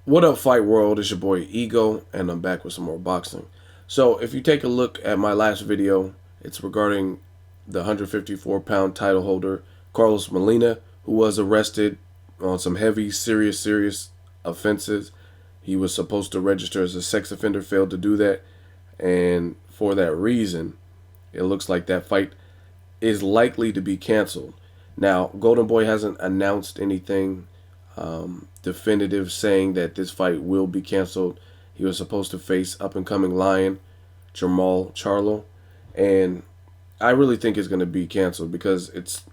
What up, Fight World? It's your boy Ego, and I'm back with some more boxing. So, if you take a look at my last video, it's regarding the 154-pound title holder, Carlos Molina, who was arrested on some heavy, serious offenses. He was supposed to register as a sex offender, failed to do that, and for that reason, it looks like that fight is likely to be canceled. Now, Golden Boy hasn't announced anything definitive saying that this fight will be canceled. He was supposed to face up-and-coming lion Jermall Charlo, and I really think it's going to be canceled because it's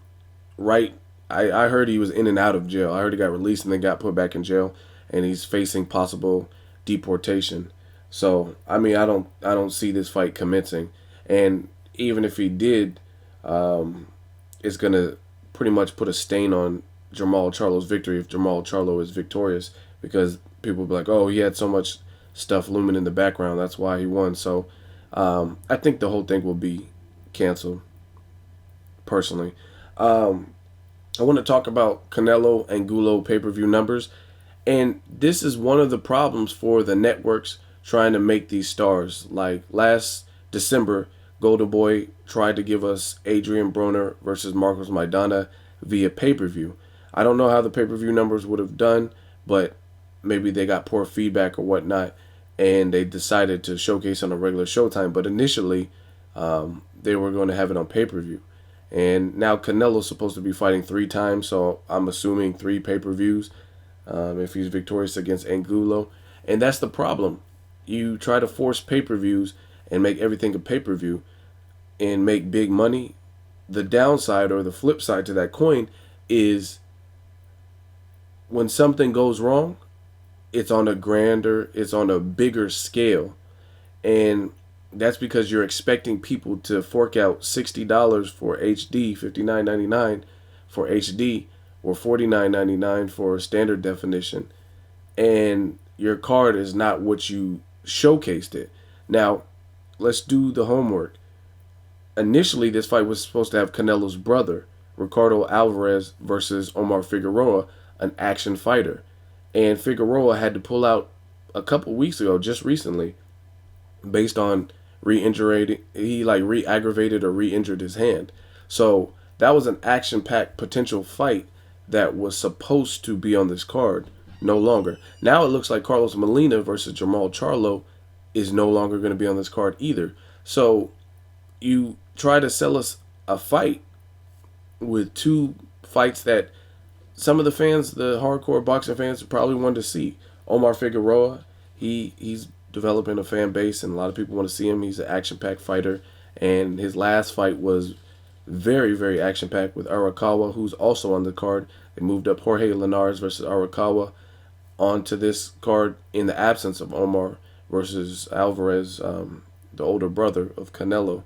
right. I heard he was in and out of jail. I heard he got released and then got put back in jail, and he's facing possible deportation. So I mean, I don't see this fight commencing, and even if he did, it's going to pretty much put a stain on Jermall Charlo's victory if Jermall Charlo is victorious, because people will be like, oh, he had so much stuff looming in the background, that's why he won. So I think the whole thing will be canceled, personally. I want to talk about Canelo-Angulo pay-per-view numbers, and this is one of the problems for the networks trying to make these stars. Like last December, Golden Boy tried to give us Adrian Broner versus Marcos Maidana via pay-per-view. I don't know how the pay-per-view numbers would have done, but maybe they got poor feedback or whatnot, and they decided to showcase on a regular Showtime. But initially, they were going to have it on pay-per-view. And now Canelo's supposed to be fighting 3 times, so I'm assuming 3 pay-per-views if he's victorious against Angulo. And that's the problem. You try to force pay-per-views and make everything a pay-per-view and make big money. The downside, or the flip side to that coin, is when something goes wrong, it's on a bigger scale. And that's because you're expecting people to fork out $60 for HD, $59.99 for HD, or $49.99 for standard definition. And your card is not what you showcased it. Now, let's do the homework. Initially, this fight was supposed to have Canelo's brother, Ricardo Alvarez, versus Omar Figueroa, an action fighter. And Figueroa had to pull out a couple weeks ago, just recently, based on re-injury. He re-aggravated or re-injured his hand. So that was an action-packed potential fight that was supposed to be on this card. No longer. Now it looks like Carlos Molina versus Jermall Charlo is no longer going to be on this card either. So you try to sell us a fight with 2 fights that some of the fans, the hardcore boxing fans, probably wanted to see. Omar Figueroa, he's developing a fan base, and a lot of people want to see him. He's an action-packed fighter, and his last fight was very action-packed with Arakawa, who's also on the card. They moved up Jorge Linares versus Arakawa onto this card in the absence of Omar versus Alvarez, the older brother of Canelo.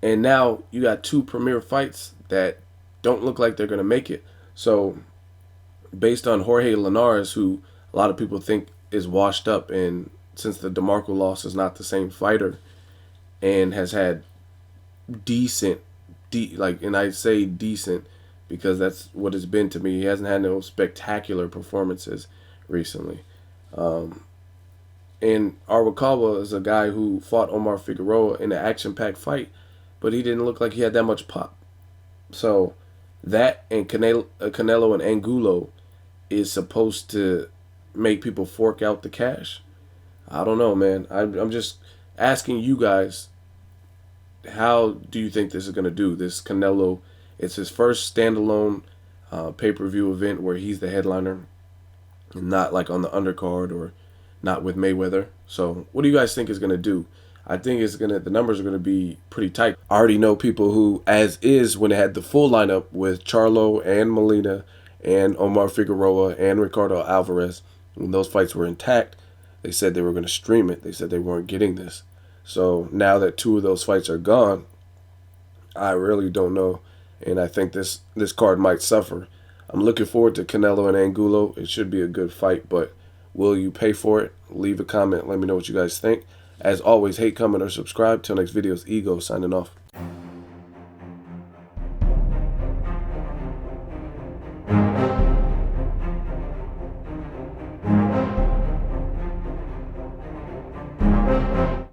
And now you got 2 premier fights that don't look like they're going to make it. So based on Jorge Linares, who a lot of people think is washed up, and since the DeMarco loss is not the same fighter and has had decent, and I say decent because that's what it's been to me. He hasn't had no spectacular performances recently. And Arakawa is a guy who fought Omar Figueroa in an action-packed fight, but he didn't look like he had that much pop. So that and Canelo and Angulo is supposed to make people fork out the cash. I don't know, man. I'm just asking you guys, how do you think this is going to do? This Canelo, it's his first standalone pay-per-view event where he's the headliner and not like on the undercard or not with Mayweather. So what do you guys think is going to do? I think the numbers are going to be pretty tight. I already know people who, as is, when they had the full lineup with Charlo and Molina and Omar Figueroa and Ricardo Alvarez, when those fights were intact, they said they were going to stream it. They said they weren't getting this. So now that 2 of those fights are gone, I really don't know. And I think this card might suffer. I'm looking forward to Canelo and Angulo. It should be a good fight, but will you pay for it? Leave a comment. Let me know what you guys think. As always, hate, comment, or subscribe. Till next videos, Ego signing off.